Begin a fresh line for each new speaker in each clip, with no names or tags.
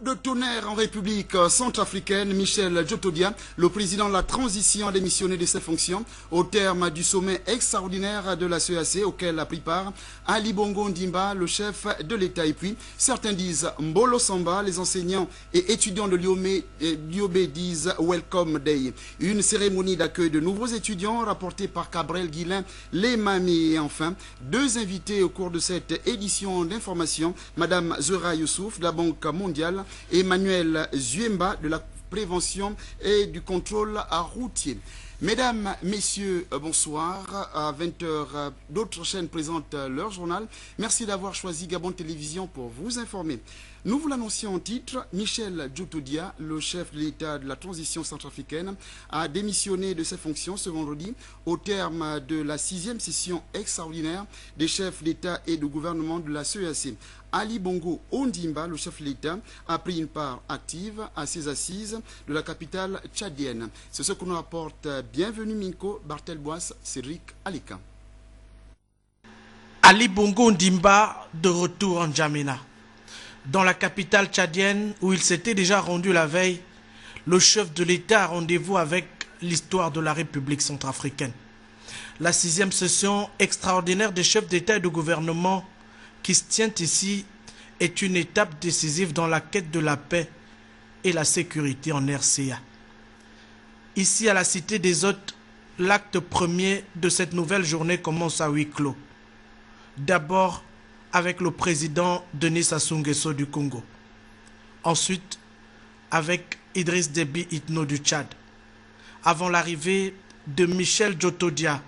de tonnerre en République centrafricaine, Michel Djotodia, le président de la transition, a démissionné de ses fonctions au terme du sommet extraordinaire de la CEAC auquel a pris part Ali Bongo Ondimba, le chef de l'État. Et puis, certains disent Mbolo Samba, les enseignants et étudiants de l'IOB disent Welcome Day. Une cérémonie d'accueil de nouveaux étudiants rapportée par Cabrel Guillain, les mamies. Et enfin, deux invités au cours de cette édition d'information, Madame Zura Youssouf de la Banque mondiale et Emmanuel Zuemba de la prévention et du contrôle routier. Mesdames, messieurs, bonsoir. À 20h, d'autres chaînes présentent leur journal. Merci d'avoir choisi Gabon Télévision pour vous informer. Nous vous l'annoncions en titre, Michel Djotodia, le chef de l'État de la transition centrafricaine, a démissionné de ses fonctions ce vendredi au terme de la 6e session extraordinaire des chefs d'État et de gouvernement de la CEAC. Ali Bongo Ondimba, le chef de l'État, a pris une part active à ces assises de la capitale tchadienne. C'est ce que nous rapporte Bienvenue Minko, Bartel Boas, Cédric Alika.
Ali Bongo Ondimba de retour en Djamena. Dans la capitale tchadienne où il s'était déjà rendu la veille, le chef de l'État a rendez-vous avec l'histoire de la République centrafricaine. La 6e session extraordinaire des chefs d'État et de gouvernement qui se tient ici est une étape décisive dans la quête de la paix et la sécurité en RCA. Ici à la Cité des Hôtes, l'acte premier de cette nouvelle journée commence à huis clos. D'abord avec le président Denis Sassou Nguesso du Congo. Ensuite, avec Idriss Déby Itno du Tchad. Avant l'arrivée de Michel Djotodia,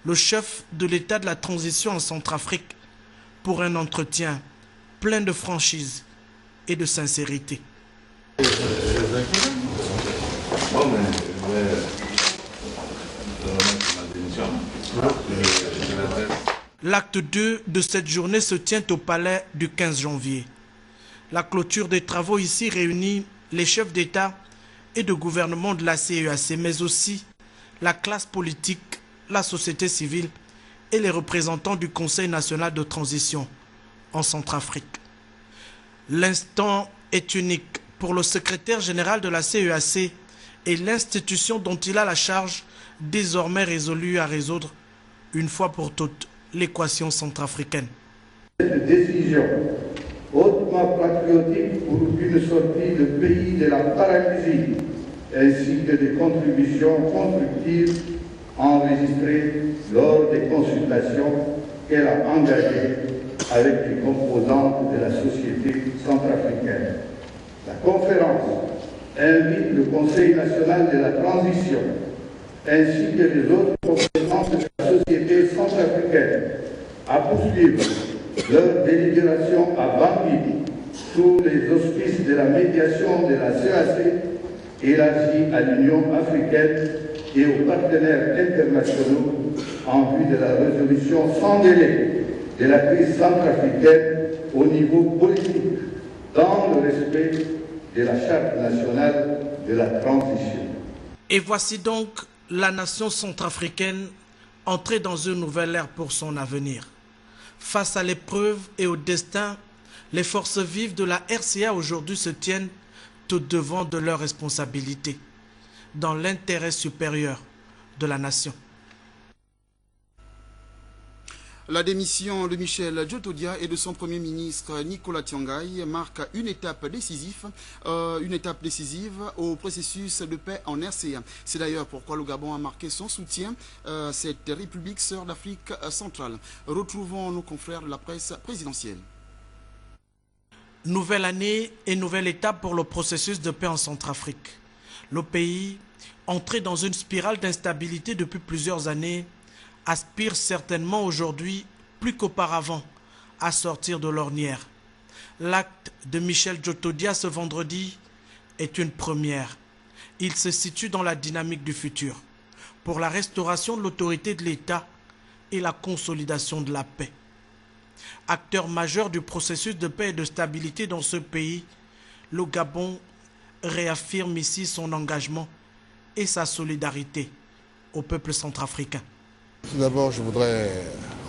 le chef de l'État de la transition en Centrafrique, pour un entretien plein de franchise et de sincérité. L'acte 2 de cette journée se tient au palais du 15 janvier. La clôture des travaux ici réunit les chefs d'État et de gouvernement de la CEAC, mais aussi la classe politique, la société civile et les représentants du Conseil national de transition en Centrafrique. L'instant est unique pour le secrétaire général de la CEAC et l'institution dont il a la charge, désormais résolue à résoudre une fois pour toutes l'équation centrafricaine.
Cette décision hautement patriotique pour une sortie de pays de la paralysie ainsi que des contributions constructives enregistrées lors des consultations qu'elle a engagées avec les composantes de la société centrafricaine. La conférence invite le Conseil national de la transition ainsi que les autres composantes de la société centrafricaine à poursuivre leur délibération à Bangui sous les auspices de la médiation de la CEAC élargie à l'Union africaine et aux partenaires internationaux en vue de la résolution sans délai de la crise centrafricaine au niveau politique, dans le respect de la Charte nationale de la transition.
Et voici donc la nation centrafricaine entrée dans une nouvelle ère pour son avenir. Face à l'épreuve et au destin, les forces vives de la RCA aujourd'hui se tiennent tout devant de leurs responsabilités, dans l'intérêt supérieur de la nation.
La démission de Michel Djotodia et de son Premier ministre Nicolas Tiangaï marque une étape décisive au processus de paix en RCA. C'est d'ailleurs pourquoi le Gabon a marqué son soutien à cette République sœur d'Afrique centrale. Retrouvons nos confrères de la presse présidentielle.
Nouvelle année et nouvelle étape pour le processus de paix en Centrafrique. Le pays, entré dans une spirale d'instabilité depuis plusieurs années, aspire certainement aujourd'hui, plus qu'auparavant, à sortir de l'ornière. L'acte de Michel Djotodia ce vendredi est une première. Il se situe dans la dynamique du futur, pour la restauration de l'autorité de l'État et la consolidation de la paix. Acteur majeur du processus de paix et de stabilité dans ce pays, le Gabon réaffirme ici son engagement et sa solidarité au peuple centrafricain.
Tout d'abord, je voudrais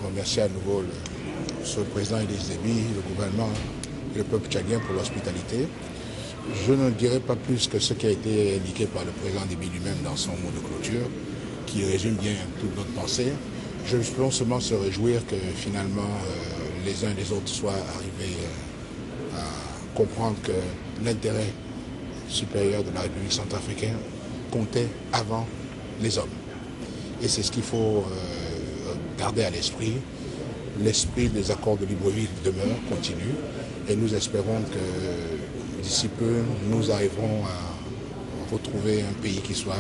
remercier à nouveau le président Idriss Déby, le gouvernement et le peuple tchadien pour l'hospitalité. Je ne dirai pas plus que ce qui a été indiqué par le président Déby lui-même dans son mot de clôture, qui résume bien toute notre pensée. Je peux seulement se réjouir que finalement les uns et les autres soient arrivés à comprendre que l'intérêt supérieur de la République centrafricaine comptait avant les hommes. Et c'est ce qu'il faut garder à l'esprit. L'esprit des accords de Libreville demeure, continue, et nous espérons que d'ici peu, nous arriverons à retrouver un pays qui soit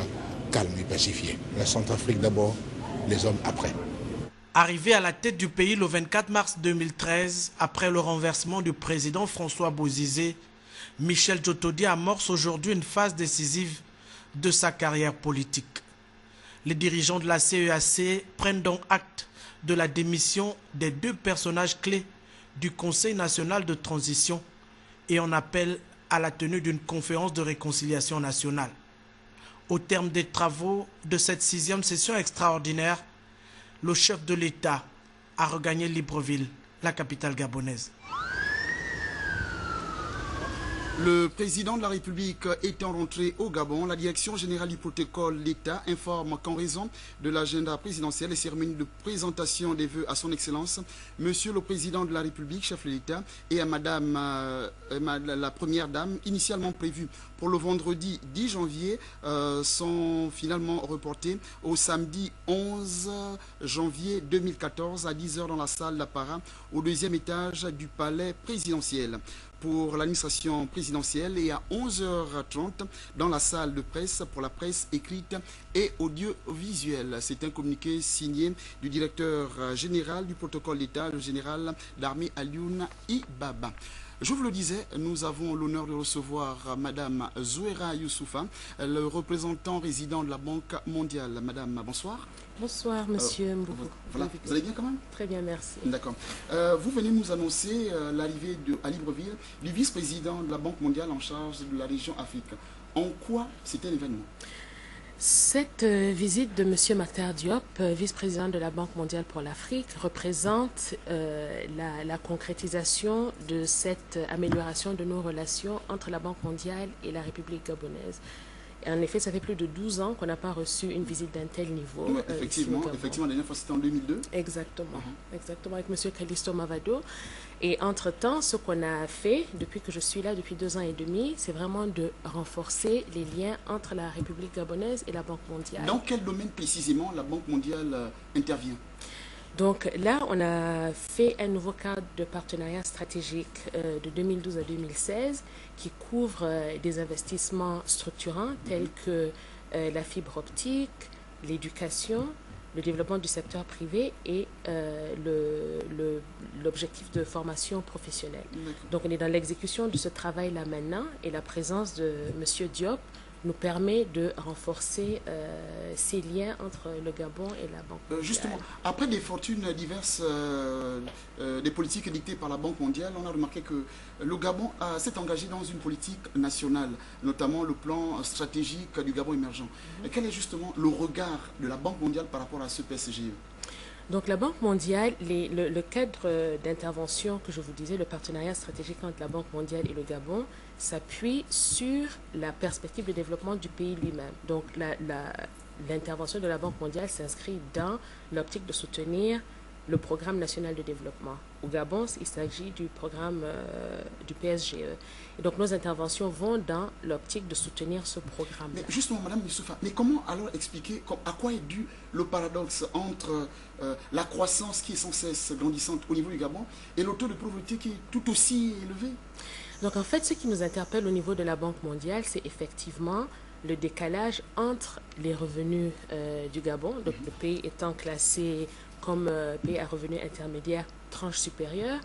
calme et pacifié. La Centrafrique d'abord, les hommes après.
Arrivé à la tête du pays le 24 mars 2013, après le renversement du président François Bozizé, Michel Djotodia amorce aujourd'hui une phase décisive de sa carrière politique. Les dirigeants de la CEAC prennent donc acte de la démission des deux personnages clés du Conseil national de transition et en appellent à la tenue d'une conférence de réconciliation nationale. Au terme des travaux de cette 6e session extraordinaire, le chef de l'État a regagné Libreville, la capitale gabonaise.
Le président de la République étant rentré au Gabon, la direction générale du protocole d'État informe qu'en raison de l'agenda présidentiel et cérémonie de présentation des vœux à son Excellence, Monsieur le Président de la République, chef de l'État, et à Madame la Première Dame, initialement prévues pour le vendredi 10 janvier, sont finalement reportés au samedi 11 janvier 2014 à 10 h dans la salle d'apparat au 2e étage du palais présidentiel pour l'administration présidentielle et à 11h30 dans la salle de presse pour la presse écrite et audiovisuelle. C'est un communiqué signé du directeur général du protocole d'État, le général d'armée Alioune Ibaba. Je vous le disais, nous avons l'honneur de recevoir Madame Zouera Youssoufa, le représentant résident de la Banque mondiale. Madame, bonsoir.
Bonsoir, monsieur Mboubou.
Voilà. Vous allez bien quand même?
Très bien, merci.
D'accord. Vous venez nous annoncer l'arrivée à Libreville du vice-président de la Banque mondiale en charge de la région Afrique. En quoi c'était l'événement?
Cette visite de M. Makhtar Diop, vice-président de la Banque mondiale pour l'Afrique, représente la concrétisation de cette amélioration de nos relations entre la Banque mondiale et la République gabonaise. En effet, ça fait plus de 12 ans qu'on n'a pas reçu une visite d'un tel niveau.
Ouais, effectivement, la dernière fois c'était en 2002.
Exactement, exactement, avec M. Callisto Mavado. Et entre-temps, ce qu'on a fait, depuis que je suis là, depuis 2 ans et demi, c'est vraiment de renforcer les liens entre la République gabonaise et la Banque mondiale.
Dans quel domaine précisément la Banque mondiale intervient?
Donc là, on a fait un nouveau cadre de partenariat stratégique de 2012 à 2016 qui couvre des investissements structurants tels que la fibre optique, l'éducation, le développement du secteur privé et l'objectif de formation professionnelle. Donc on est dans l'exécution de ce travail-là maintenant et la présence de M. Diop nous permet de renforcer ces liens entre le Gabon et la Banque mondiale.
Justement, après des fortunes diverses des politiques dictées par la Banque mondiale, on a remarqué que le Gabon s'est engagé dans une politique nationale, notamment le plan stratégique du Gabon émergent. Quel est justement le regard de la Banque mondiale par rapport à ce PSGE?
Donc la Banque mondiale, le cadre d'intervention que je vous disais, le partenariat stratégique entre la Banque mondiale et le Gabon, s'appuie sur la perspective de développement du pays lui-même. Donc l'intervention de la Banque mondiale s'inscrit dans l'optique de soutenir le programme national de développement. Au Gabon, il s'agit du programme du PSGE. Et donc nos interventions vont dans l'optique de soutenir ce programme.
Mais justement, Madame Youssoufa, mais comment alors expliquer à quoi est dû le paradoxe entre la croissance qui est sans cesse grandissante au niveau du Gabon et le taux de pauvreté qui est tout aussi élevé?
Donc en fait, ce qui nous interpelle au niveau de la Banque mondiale, c'est effectivement le décalage entre les revenus du Gabon, donc le pays étant classé comme pays à revenus intermédiaires tranche supérieure,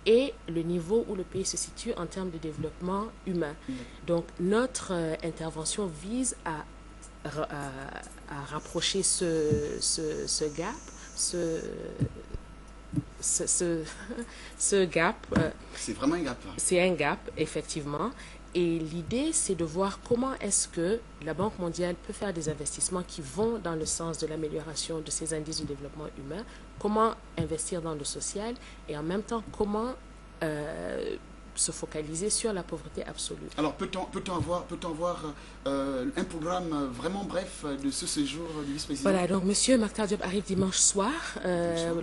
et le niveau où le pays se situe en termes de développement humain. Donc notre intervention vise à rapprocher ce gap, ce gap.
C'est vraiment un gap.
C'est un gap, effectivement. Et l'idée, c'est de voir comment est-ce que la Banque mondiale peut faire des investissements qui vont dans le sens de l'amélioration de ces indices de développement humain, comment investir dans le social et en même temps comment se focaliser sur la pauvreté absolue.
Alors, peut-on avoir un programme vraiment bref de ce séjour du vice-président?
Voilà, donc M. Mactar Diop arrive dimanche soir.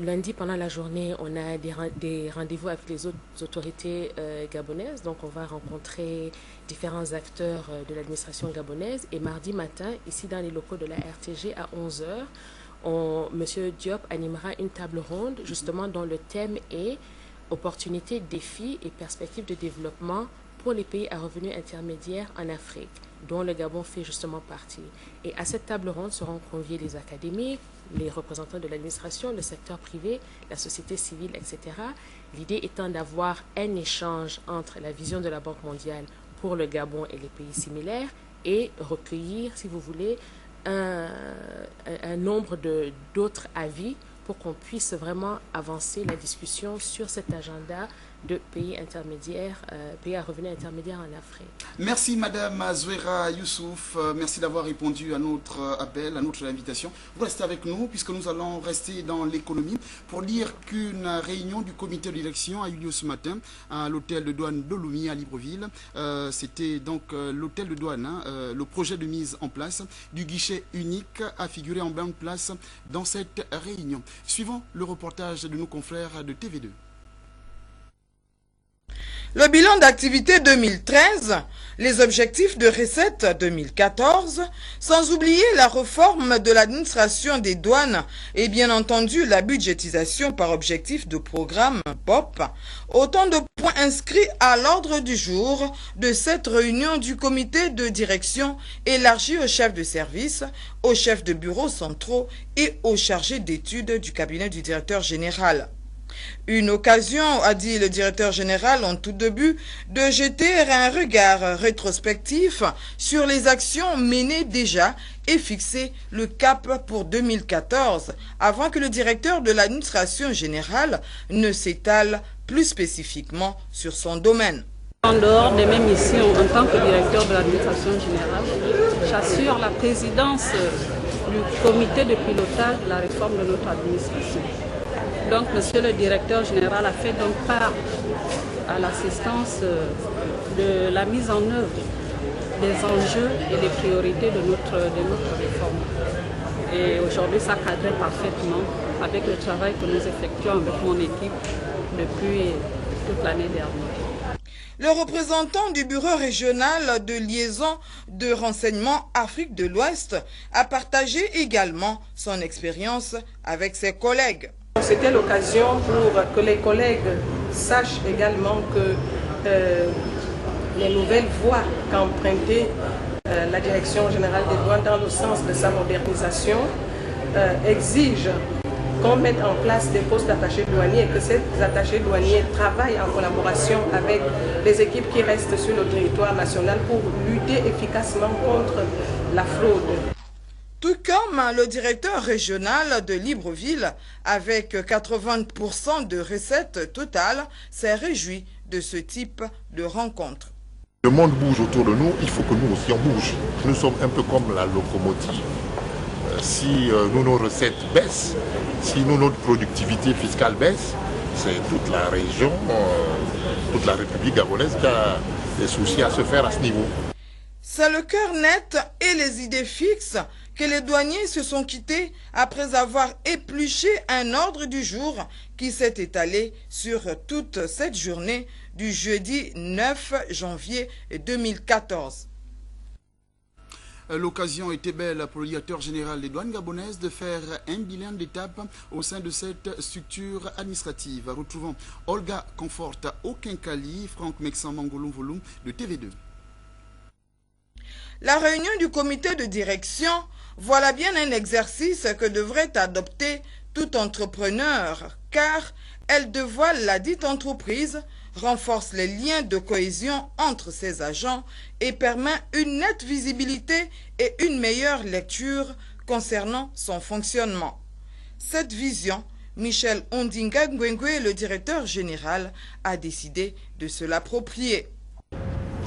Lundi, pendant la journée, on a des rendez-vous avec les autres autorités gabonaises. Donc, on va rencontrer différents acteurs de l'administration gabonaise. Et mardi matin, ici dans les locaux de la RTG, à 11h, M. Diop animera une table ronde, justement, dont le thème est opportunités, défis et perspectives de développement pour les pays à revenus intermédiaires en Afrique, dont le Gabon fait justement partie. Et à cette table ronde seront conviés les académiques, les représentants de l'administration, le secteur privé, la société civile, etc. L'idée étant d'avoir un échange entre la vision de la Banque mondiale pour le Gabon et les pays similaires et recueillir, si vous voulez, un nombre d'autres avis pour qu'on puisse vraiment avancer la discussion sur cet agenda de pays intermédiaires, pays à revenus intermédiaires en Afrique. Merci Madame Zouera Youssouf, merci d'avoir répondu à notre appel, à notre invitation. Vous restez avec nous puisque nous allons rester dans l'économie pour lire qu'une réunion du comité de direction a eu lieu ce matin à l'hôtel de douane de Lomé à Libreville. C'était donc l'hôtel de douane, le projet de mise en place du guichet unique a figuré en bonne place dans cette réunion. Suivons le reportage de nos confrères de TV2.
Le bilan d'activité 2013, les objectifs de recettes 2014, sans oublier la réforme de l'administration des douanes et bien entendu la budgétisation par objectif de programme POP, autant de points inscrits à l'ordre du jour de cette réunion du comité de direction élargie aux chefs de service, aux chefs de bureaux centraux et aux chargés d'études du cabinet du directeur général. Une occasion, a dit le directeur général en tout début, de jeter un regard rétrospectif sur les actions menées déjà et fixer le cap pour 2014 avant que le directeur de l'administration générale ne s'étale plus spécifiquement sur son domaine.
En dehors de mes missions en tant que directeur de l'administration générale, j'assure la présidence du comité de pilotage de la réforme de notre administration. Donc, monsieur le directeur général a fait donc part à l'assistance de la mise en œuvre des enjeux et des priorités de notre réforme. Et aujourd'hui, ça cadrait parfaitement avec le travail que nous effectuons avec mon équipe depuis toute l'année dernière.
Le représentant du bureau régional de liaison de renseignement Afrique de l'Ouest a partagé également son expérience avec ses collègues.
C'était l'occasion pour que les collègues sachent également que les nouvelles voies qu'a empruntées la Direction générale des douanes dans le sens de sa modernisation exigent qu'on mette en place des postes d'attachés douaniers et que ces attachés douaniers travaillent en collaboration avec les équipes qui restent sur le territoire national pour lutter efficacement contre la fraude.
Tout comme le directeur régional de Libreville, avec 80% de recettes totales, s'est réjoui de ce type de rencontre.
Le monde bouge autour de nous, il faut que nous aussi on bouge. Nous sommes un peu comme la locomotive. Si nos recettes baissent, si notre productivité fiscale baisse, c'est toute la région, toute la République gabonaise qui a des soucis à se faire à ce niveau.
C'est le cœur net et les idées fixes que les douaniers se sont quittés après avoir épluché un ordre du jour qui s'est étalé sur toute cette journée du jeudi 9 janvier 2014.
L'occasion était belle pour le directeur général des douanes gabonaises de faire un bilan d'étape au sein de cette structure administrative. Retrouvons Olga Conforta Okinkali, Franck Mexan Mangolum Volum de TV2.
La réunion du comité de direction, voilà bien un exercice que devrait adopter tout entrepreneur, car elle dévoile la dite entreprise, renforce les liens de cohésion entre ses agents et permet une nette visibilité et une meilleure lecture concernant son fonctionnement. Cette vision, Michel Ondinga Ngwengwe, le directeur général, a décidé de se l'approprier.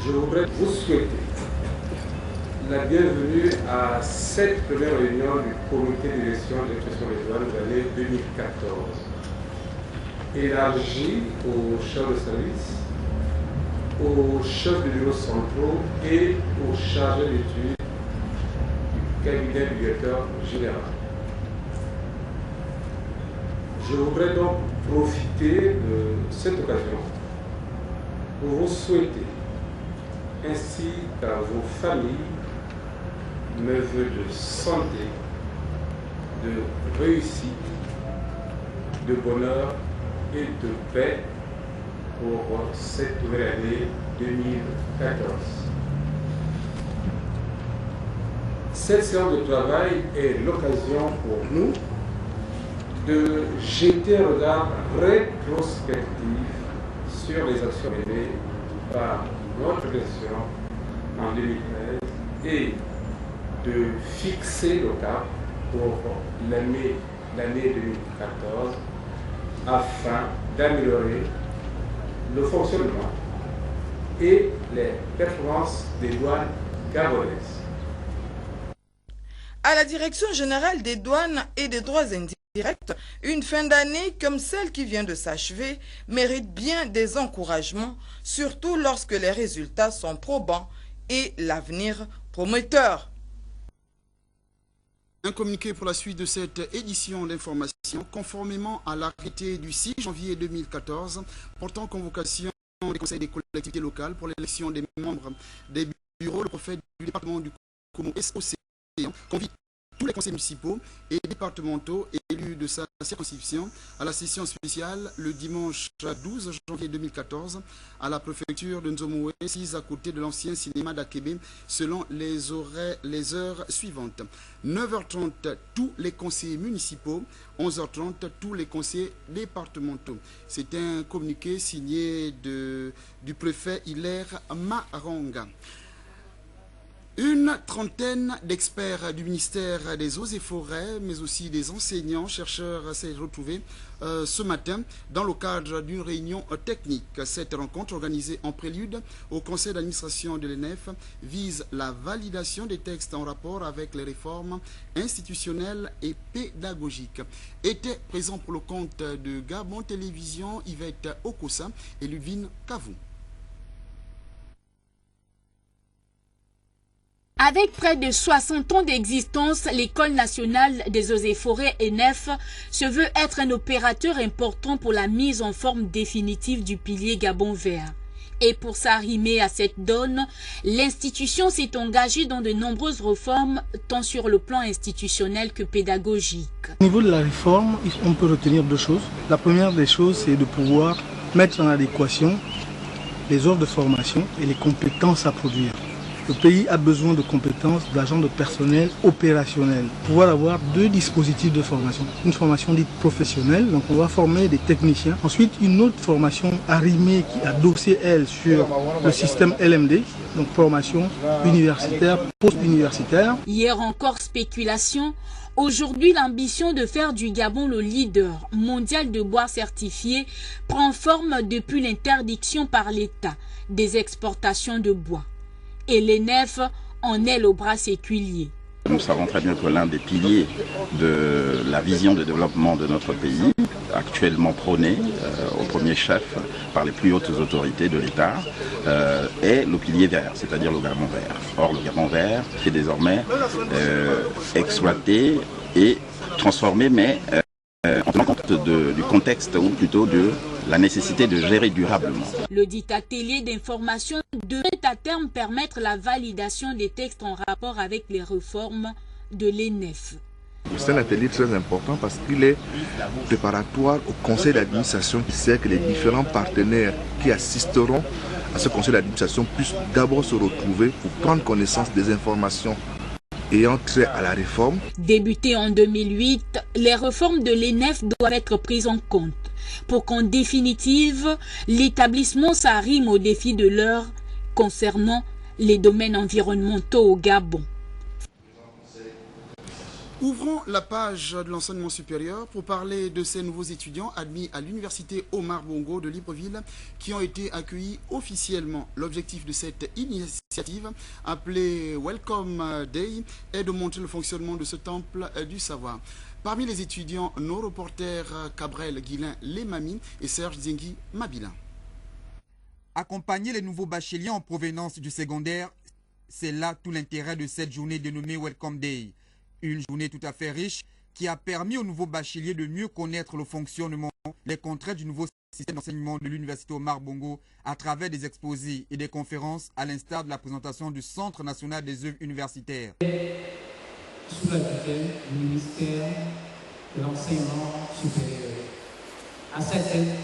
Je voudrais vous souhaiter la bienvenue à cette première réunion du comité de gestion de gestion des douanes de l'année 2014, élargie aux chefs de service, aux chefs de bureaux centraux et aux chargés d'études du cabinet du directeur général. Je voudrais donc profiter de cette occasion pour vous souhaiter, ainsi qu'à vos familles, mes vœux de santé, de réussite, de bonheur et de paix pour cette nouvelle année 2014. Cette séance de travail est l'occasion pour nous de jeter un regard rétrospectif sur les actions menées par notre gestion en 2013 et de fixer le cap pour l'année 2014 afin d'améliorer le fonctionnement et les performances des douanes gabonaises.
À la Direction générale des douanes et des droits indirects, une fin d'année comme celle qui vient de s'achever mérite bien des encouragements, surtout lorsque les résultats sont probants et l'avenir prometteur.
Un communiqué pour la suite de cette édition d'information, conformément à l'arrêté du 6 janvier 2014 portant convocation des conseils des collectivités locales pour l'élection des membres des bureaux, le préfet du département du Komo SOC convie tous les conseils municipaux et départementaux élus de sa circonscription à la session spéciale le dimanche 12 janvier 2014 à la préfecture de Nzomoué, 6 à côté de l'ancien cinéma d'Akébé, selon les heures suivantes. 9h30, tous les conseillers municipaux, 11h30, tous les conseillers départementaux. C'est un communiqué signé du préfet Hilaire Maranga. Une trentaine d'experts du ministère des Eaux et Forêts, mais aussi des enseignants, chercheurs s'est retrouvés ce matin dans le cadre d'une réunion technique. Cette rencontre, organisée en prélude au conseil d'administration de l'ENEF, vise la validation des textes en rapport avec les réformes institutionnelles et pédagogiques. Étaient présents pour le compte de Gabon Télévision, Yvette Okosa et Ludwine Kavou.
Avec près de 60 ans d'existence, l'École nationale des eaux et forêts ENEF se veut être un opérateur important pour la mise en forme définitive du pilier Gabon vert. Et pour s'arrimer à cette donne, l'institution s'est engagée dans de nombreuses réformes, tant sur le plan institutionnel que pédagogique.
Au niveau de la réforme, on peut retenir deux choses. La première des choses, c'est de pouvoir mettre en adéquation les offres de formation et les compétences à produire. Le pays a besoin de compétences d'agents de personnel opérationnel. Pouvoir avoir deux dispositifs de formation. Une formation dite professionnelle, donc on va former des techniciens. Ensuite, une autre formation arrimée qui a dossé, elle, sur le système LMD, donc formation universitaire, post-universitaire.
Hier encore, spéculation. Aujourd'hui, l'ambition de faire du Gabon le leader mondial de bois certifié prend forme depuis l'interdiction par l'État des exportations de bois. Et l'ENEF en est le bras séculier.
Nous savons très bien que l'un des piliers de la vision de développement de notre pays, actuellement prôné au premier chef par les plus hautes autorités de l'État, est le pilier vert, c'est-à-dire le Gabon vert. Or, le Gabon vert est désormais exploité et transformé, mais en tenant compte du contexte, ou plutôt de la nécessité de gérer durablement.
Le dit atelier d'information devrait à terme permettre la validation des textes en rapport avec les réformes de l'ENEF.
C'est un atelier très important parce qu'il est préparatoire au conseil d'administration qui sait que les différents partenaires qui assisteront à ce conseil d'administration puissent d'abord se retrouver pour prendre connaissance des informations ayant trait à la réforme.
Débutées en 2008, les réformes de l'ENEF doivent être prises en compte pour qu'en définitive, l'établissement s'arrime aux défis de l'heure concernant les domaines environnementaux au Gabon.
Ouvrons la page de l'enseignement supérieur pour parler de ces nouveaux étudiants admis à l'université Omar Bongo de Libreville qui ont été accueillis officiellement. L'objectif de cette initiative, appelée Welcome Day, est de montrer le fonctionnement de ce temple du savoir. Parmi les étudiants, nos reporters Cabrel Guilin Lemami et Serge Zengi Mabila.
Accompagner les nouveaux bacheliers en provenance du secondaire, c'est là tout l'intérêt de cette journée dénommée Welcome Day. Une journée tout à fait riche qui a permis aux nouveaux bacheliers de mieux connaître le fonctionnement, les contraintes du nouveau système d'enseignement de l'Université Omar Bongo à travers des exposés et des conférences à l'instar de la présentation du Centre national des œuvres universitaires.
Sous la tutelle du ministère de l'enseignement supérieur. À sa tête,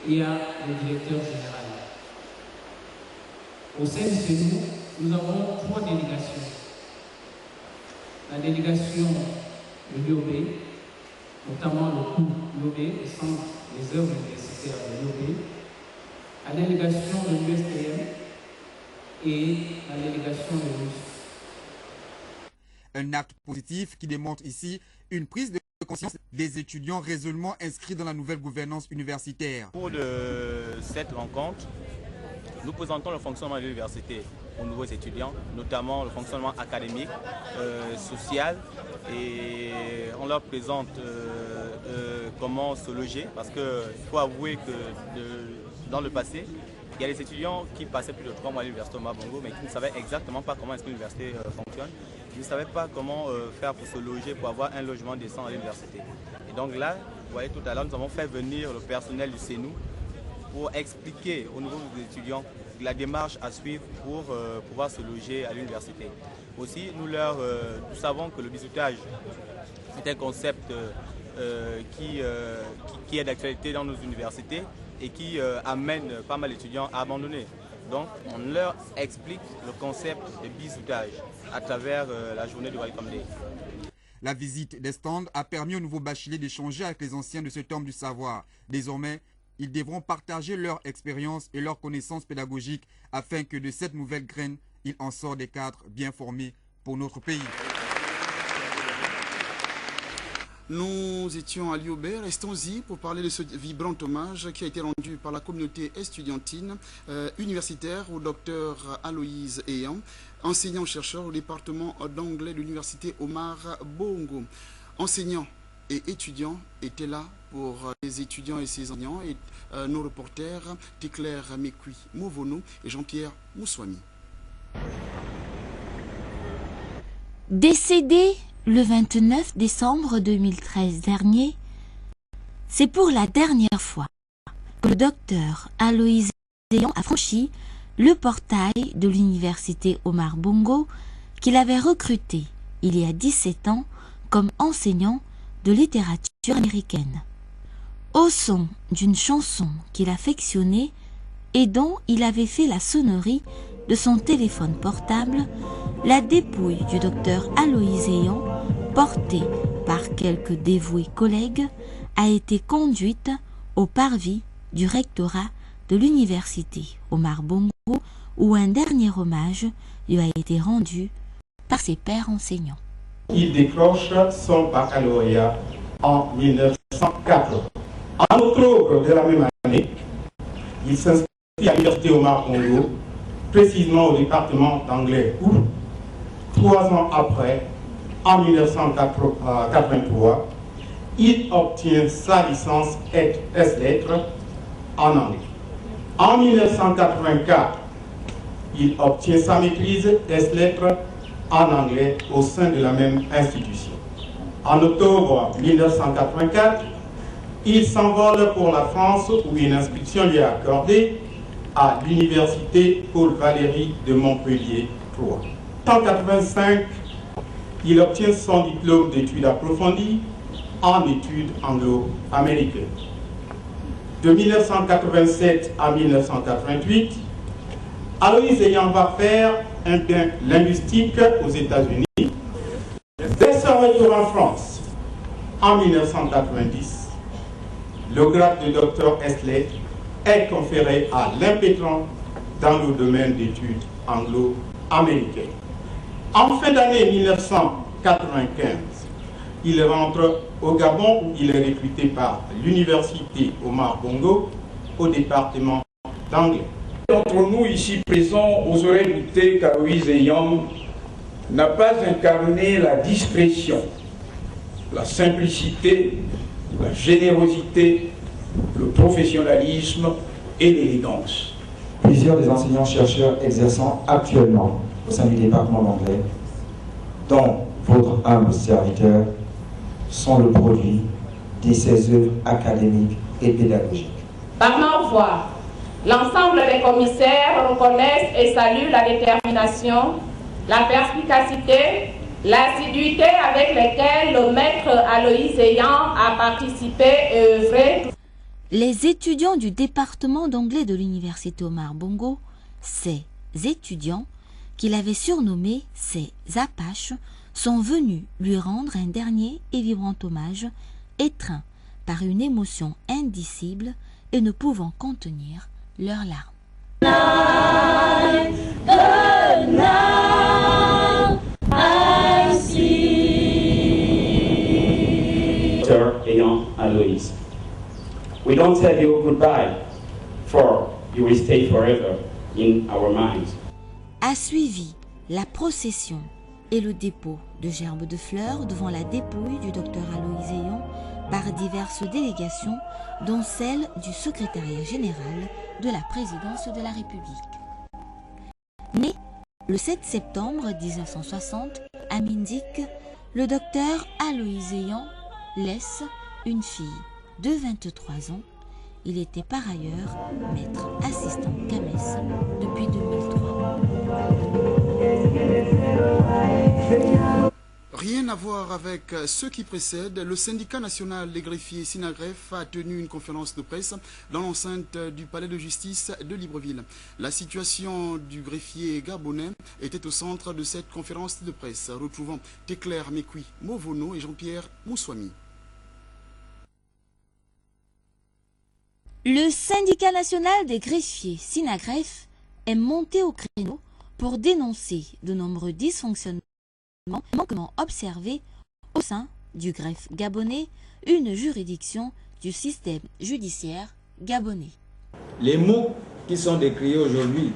il y a le directeur général. Au sein de chez nous avons 3 délégations. La délégation de l'IOB, notamment le coût l'IOB, le centre des œuvres universitaires de l'IOB, la délégation de l'USTM et la délégation de l'US.
Un acte positif qui démontre ici une prise de conscience des étudiants résolument inscrits dans la nouvelle gouvernance universitaire.
Pour cette rencontre, nous présentons le fonctionnement de l'université aux nouveaux étudiants, notamment le fonctionnement académique, social, et on leur présente comment se loger, parce qu'il faut avouer que dans le passé, il y a des étudiants qui passaient plus de 3 mois à l'université Omar Bongo, mais qui ne savaient exactement pas comment est-ce que l'université fonctionne. Ils ne savaient pas comment faire pour se loger, pour avoir un logement décent à l'université. Et donc là, vous voyez tout à l'heure, nous avons fait venir le personnel du CENU pour expliquer aux nouveaux étudiants la démarche à suivre pour pouvoir se loger à l'université. Aussi, nous savons que le bizutage est un concept qui est d'actualité dans nos universités et qui amène pas mal d'étudiants à abandonner. Donc, on leur explique le concept de bizutage à travers la journée du Welcome Day.
La visite des stands a permis aux nouveaux bacheliers d'échanger avec les anciens de ce temple du savoir. Désormais, ils devront partager leur expérience et leurs connaissances pédagogiques afin que de cette nouvelle graine, il en sort des cadres bien formés pour notre pays.
Nous étions à l'IOB, restons-y pour parler de ce vibrant hommage qui a été rendu par la communauté estudiantine universitaire au docteur Aloïse Eyan, enseignant-chercheur au département d'anglais de l'université Omar Bongo. Enseignants et étudiants étaient là pour les étudiants et ses enseignants et nos reporters Téclair Mekui Movono et Jean-Pierre Moussoami.
Décédé le 29 décembre 2013 dernier, c'est pour la dernière fois que le docteur Aloïse Eyan a franchi le portail de l'université Omar Bongo qu'il avait recruté il y a 17 ans comme enseignant de littérature américaine. Au son d'une chanson qu'il affectionnait et dont il avait fait la sonnerie de son téléphone portable, la dépouille du docteur Aloïse Eyan, portée par quelques dévoués collègues, a été conduite au parvis du rectorat de l'université Omar Bongo, où un dernier hommage lui a été rendu par ses pairs enseignants.
Il décroche son baccalauréat en 1904. En octobre de la même année, il s'inscrit à l'université Omar Bongo, précisément au département d'anglais, où 3 ans après, en 1983, il obtient sa licence S-lettres en anglais. En 1984, il obtient sa maîtrise S-lettres en anglais au sein de la même institution. En octobre 1984, il s'envole pour la France où une inscription lui est accordée à l'université Paul Valéry de Montpellier 3. En 1985, il obtient son diplôme d'études approfondies en études anglo-américaines. De 1987 à 1988, Aloïse Eyan va faire un bain linguistique aux États-Unis. Dès son retour en France, en 1990, le grade de docteur S-lettres est conféré à l'impétrant dans le domaine d'études anglo-américaines. En fin d'année 1995, il rentre au Gabon où il est recruté par l'université Omar Bongo au département d'anglais.
D'entre nous ici présents oseraient douter qu'Aloïse Eyan n'a pas incarné la discrétion, la simplicité, la générosité, le professionnalisme et l'élégance.
Plusieurs des enseignants-chercheurs exerçant actuellement au sein du département d'anglais, dont votre humble serviteur, sont le produit de ces œuvres académiques et pédagogiques.
Par ma voix, l'ensemble des commissaires reconnaissent et saluent la détermination, la perspicacité, l'assiduité avec lesquelles le maître Aloïs Eyan a participé et œuvré.
Les étudiants du département d'anglais de l'université Omar Bongo, ces étudiants, qu'il avait surnommés ces Apaches, sont venus lui rendre un dernier et vibrant hommage, étreints par une émotion indicible et ne pouvant contenir leurs larmes.
Dr. Eyan Aloïs, we don't tell you goodbye, for you will stay forever in our minds.
A suivi la procession et le dépôt de gerbes de fleurs devant la dépouille du docteur Aloïs Eyan par diverses délégations, dont celle du secrétariat général de la présidence de la République. Né le 7 septembre 1960 à Mindik, le docteur Aloïs Eyan laisse une fille de 23 ans. Il était par ailleurs maître assistant CAMES depuis 2003.
Rien à voir avec ce qui précède, le syndicat national des greffiers Sinagref a tenu une conférence de presse dans l'enceinte du palais de justice de Libreville. La situation du greffier gabonais était au centre de cette conférence de presse, retrouvant Teclair Mekwi Movono et Jean-Pierre Moussouami.
Le syndicat national des greffiers Sinagref est monté au créneau pour dénoncer de nombreux dysfonctionnements manquements observés au sein du greffe gabonais, une juridiction du système judiciaire gabonais.
Les mots qui sont décriés aujourd'hui,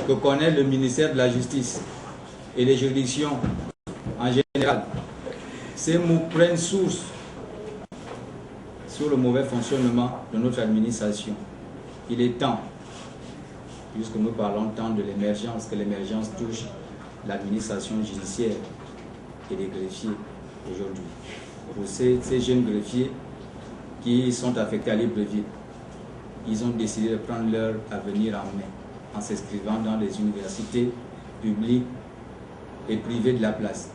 que connaît le ministère de la Justice et les juridictions en général, ces mots prennent source sur le mauvais fonctionnement de notre administration. Il est temps, puisque nous parlons tant de l'émergence, que l'émergence touche l'administration judiciaire et les greffiers aujourd'hui. Pour ces jeunes greffiers qui sont affectés à Libreville, ils ont décidé de prendre leur avenir en main en s'inscrivant dans les universités publiques et privées de la place.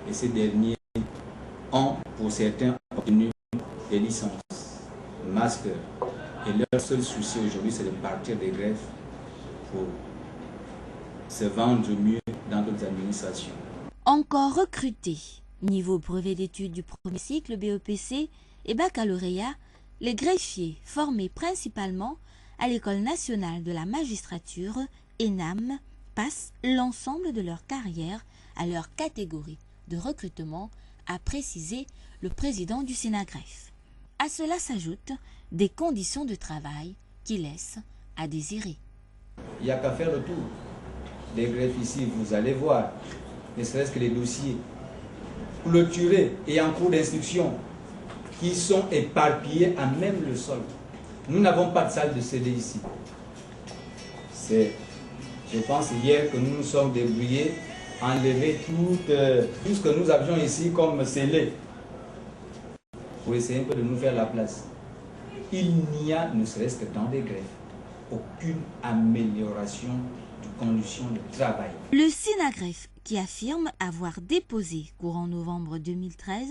Et ces derniers ont, pour certains, obtenu des licences, masters. Et leur seul souci aujourd'hui, c'est de partir des greffes pour se vendre mieux dans d'autres administrations.
Encore recrutés, niveau brevet d'études du premier cycle BEPC et baccalauréat, les greffiers formés principalement à l'École nationale de la magistrature, ENAM, passent l'ensemble de leur carrière à leur catégorie de recrutement, a précisé le président du Sinagref. À cela s'ajoutent des conditions de travail qui laissent à désirer.
Il n'y a qu'à faire le tour des greffes ici, vous allez voir, ne serait-ce que les dossiers clôturés et en cours d'instruction qui sont éparpillés à même le sol. Nous n'avons pas de salle de CD ici. C'est, je pense, hier que nous nous sommes débrouillés à enlever tout ce que nous avions ici comme scellé pour essayer un peu de nous faire la place. Il n'y a, ne serait-ce que dans des greffes, aucune amélioration de conditions de travail.
Le Sinagref, qui affirme avoir déposé courant novembre 2013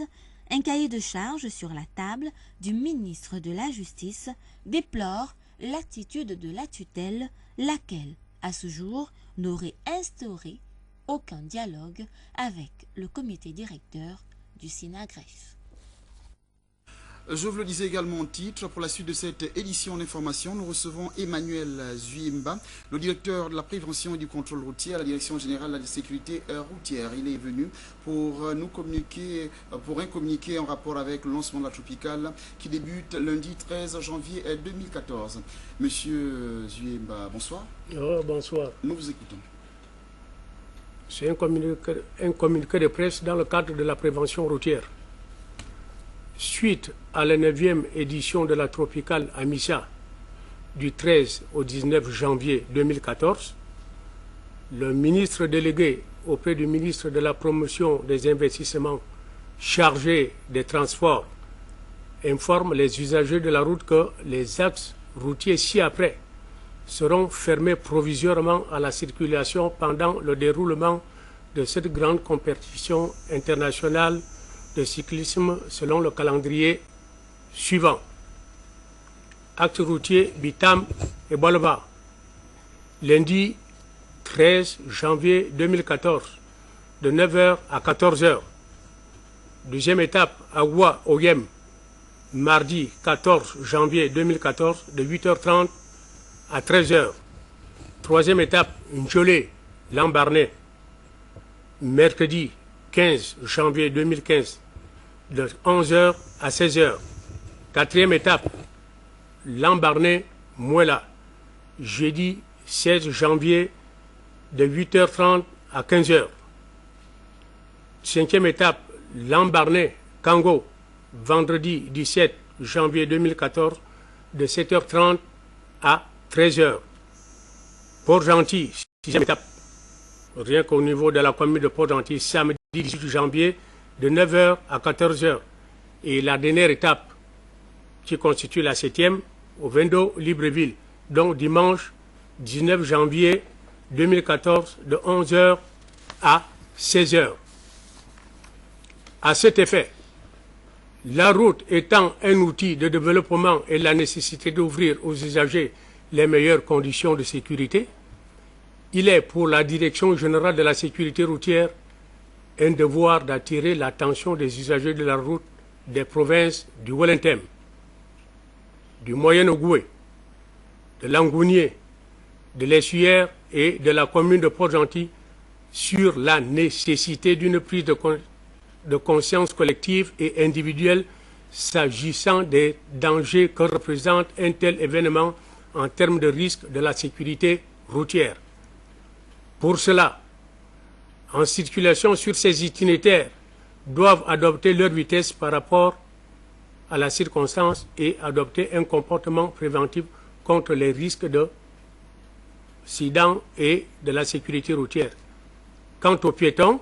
un cahier de charges sur la table du ministre de la Justice, déplore l'attitude de la tutelle, laquelle, à ce jour, n'aurait instauré aucun dialogue avec le comité directeur du Sinagref.
Je vous le disais également en titre, pour la suite de cette édition d'information, nous recevons Emmanuel Zuyimba, le directeur de la prévention et du contrôle routier à la Direction générale de la sécurité routière. Il est venu pour nous communiquer, pour un communiqué en rapport avec le lancement de la tropicale qui débute lundi 13 janvier 2014. Monsieur Zuyimba, bonsoir.
Oh, bonsoir.
Nous vous écoutons.
C'est un communiqué de presse dans le cadre de la prévention routière. Suite à la 9e édition de la tropicale Amisha du 13 au 19 janvier 2014, le ministre délégué auprès du ministre de la Promotion des investissements chargé des transports informe les usagers de la route que les axes routiers ci-après seront fermés provisoirement à la circulation pendant le déroulement de cette grande compétition internationale de cyclisme selon le calendrier suivant. Axe routier Bitam et Bolova. Lundi 13 janvier 2014, de 9h à 14h. Deuxième étape, Agua Oyem, mardi 14 janvier 2014, de 8h30 à 13h. Troisième étape, Njolé, Lambarnet, mercredi 15 janvier 2015, de 11h à 16h. Quatrième étape, Lambarnet, Muela, jeudi 16 janvier, de 8h30 à 15h. Cinquième étape, Lambarnet, Kango, vendredi 17 janvier 2014, de 7h30 à 13h. Port-Gentil, sixième étape, rien qu'au niveau de la commune de Port-Gentil, samedi 18 janvier, de 9h à 14h. Et la dernière étape, qui constitue la septième, au Vendo Libreville, donc dimanche 19 janvier 2014, de 11h à 16h. À cet effet, la route étant un outil de développement et la nécessité d'ouvrir aux usagers les meilleures conditions de sécurité, il est pour la Direction générale de la sécurité routière un devoir d'attirer l'attention des usagers de la route des provinces du Wellington, du Moyen-Ogooué, de Langounier, de l'Essuyer et de la commune de Port-Gentil sur la nécessité d'une prise de conscience collective et individuelle s'agissant des dangers que représente un tel événement en termes de risque de la sécurité routière. Pour cela, en circulation sur ces itinéraires, doivent adopter leur vitesse par rapport à la circonstance et adopter un comportement préventif contre les risques d'accident et de la sécurité routière. Quant aux piétons,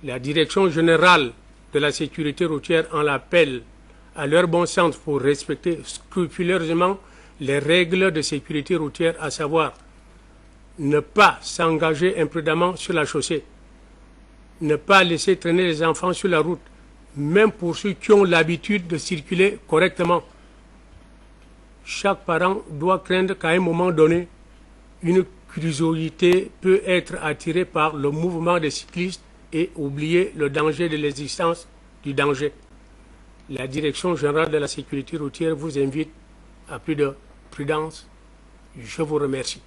la Direction générale de la sécurité routière en appelle à leur bon sens pour respecter scrupuleusement les règles de sécurité routière, à savoir ne pas s'engager imprudemment sur la chaussée, ne pas laisser traîner les enfants sur la route, même pour ceux qui ont l'habitude de circuler correctement. Chaque parent doit craindre qu'à un moment donné, une curiosité peut être attirée par le mouvement des cyclistes et oublier le danger de l'existence du danger. La Direction générale de la sécurité routière vous invite à plus de prudence. Je vous remercie.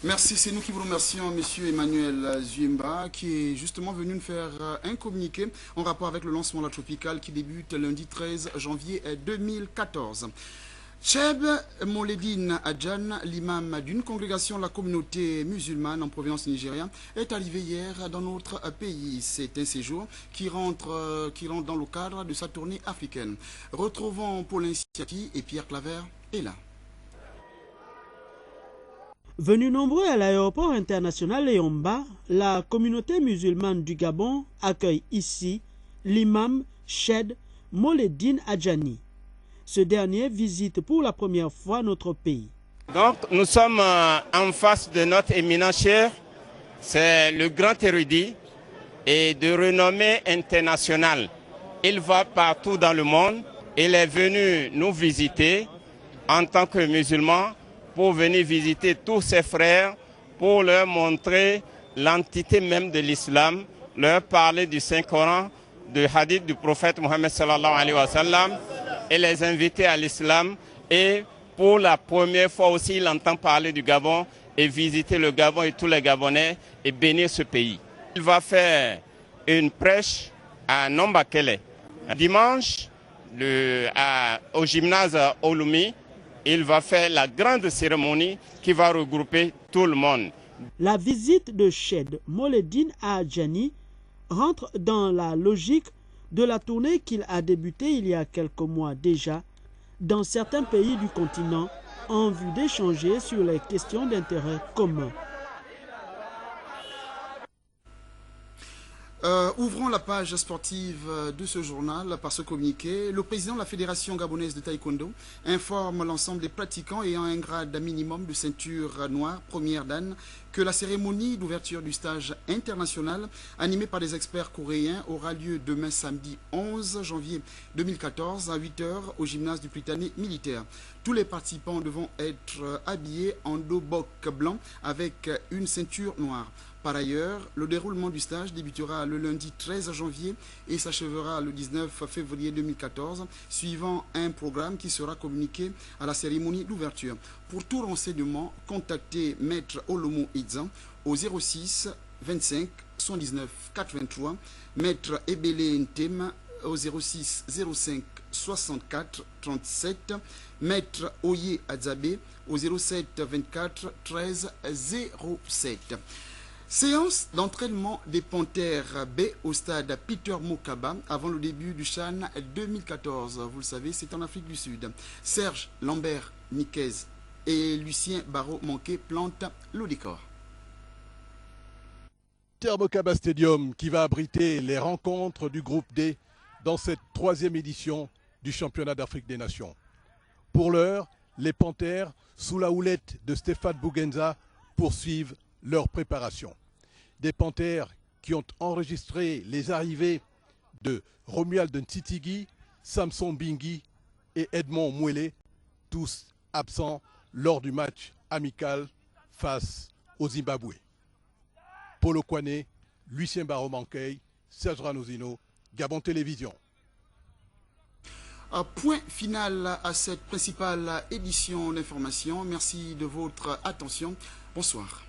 Merci, c'est nous qui vous remercions, M. Emmanuel Zuyemba, qui est justement venu nous faire un communiqué en rapport avec le lancement de la tropicale qui débute lundi 13 janvier 2014. Cheb Moledine Adjan, l'imam d'une congrégation de la communauté musulmane en provenance nigérienne, est arrivé hier dans notre pays. C'est un séjour qui rentre dans le cadre de sa tournée africaine. Retrouvons Paulin Siaki et Pierre Claver est là.
Venus nombreux à l'aéroport international Léomba, la communauté musulmane du Gabon accueille ici l'imam Ched Moledine Adjani. Ce dernier visite pour la première fois notre pays.
Donc nous sommes en face de notre éminent cher, c'est le grand érudit et de renommée internationale. Il va partout dans le monde, il est venu nous visiter en tant que musulman pour venir visiter tous ses frères, pour leur montrer l'entité même de l'islam, leur parler du Saint-Coran, du hadith du prophète Mohammed sallallahu alayhi wa sallam, et les inviter à l'islam. Et pour la première fois aussi, il entend parler du Gabon et visiter le Gabon et tous les Gabonais et bénir ce pays. Il va faire une prêche à Nombakele. Dimanche, au gymnase Olumi, il va faire la grande cérémonie qui va regrouper tout le monde.
La visite de Ched Moledine Adjani rentre dans la logique de la tournée qu'il a débutée il y a quelques mois déjà dans certains pays du continent en vue d'échanger sur les questions d'intérêt commun.
Ouvrons la page sportive de ce journal par ce communiqué. Le président de la Fédération gabonaise de taekwondo informe l'ensemble des pratiquants ayant un grade minimum de ceinture noire première dan que la cérémonie d'ouverture du stage international animé par des experts coréens aura lieu demain samedi 11 janvier 2014 à 8 h au gymnase du Prytanée militaire. Tous les participants devront être habillés en dobok blanc avec une ceinture noire. Par ailleurs, le déroulement du stage débutera le lundi 13 janvier et s'achèvera le 19 février 2014, suivant un programme qui sera communiqué à la cérémonie d'ouverture. Pour tout renseignement, contactez Maître Olomo Idzan au 06 25 119 83, Maître Ebele Ntem au 06 05 64 37, Maître Oye Adzabe au 07 24 13 07. Séance d'entraînement des Panthères B au stade Peter Mokaba avant le début du Chan 2014. Vous le savez, c'est en Afrique du Sud. Serge Lambert Niquez et Lucien Barreau-Manqué plantent le décor.
Peter Mokaba Stadium qui va abriter les rencontres du groupe D dans cette 3e édition du championnat d'Afrique des Nations. Pour l'heure, les Panthères, sous la houlette de Stéphane Bougenza, poursuivent leur préparation. Des Panthères qui ont enregistré les arrivées de Romuald Ntitigi, Samson Bingui et Edmond Mouele, tous absents lors du match amical face au Zimbabwe. Polo Kwane, Lucien Barreau-Manquet, Serge Ranozino, Gabon Télévision.
Point final à cette principale édition d'information. Merci de votre attention. Bonsoir.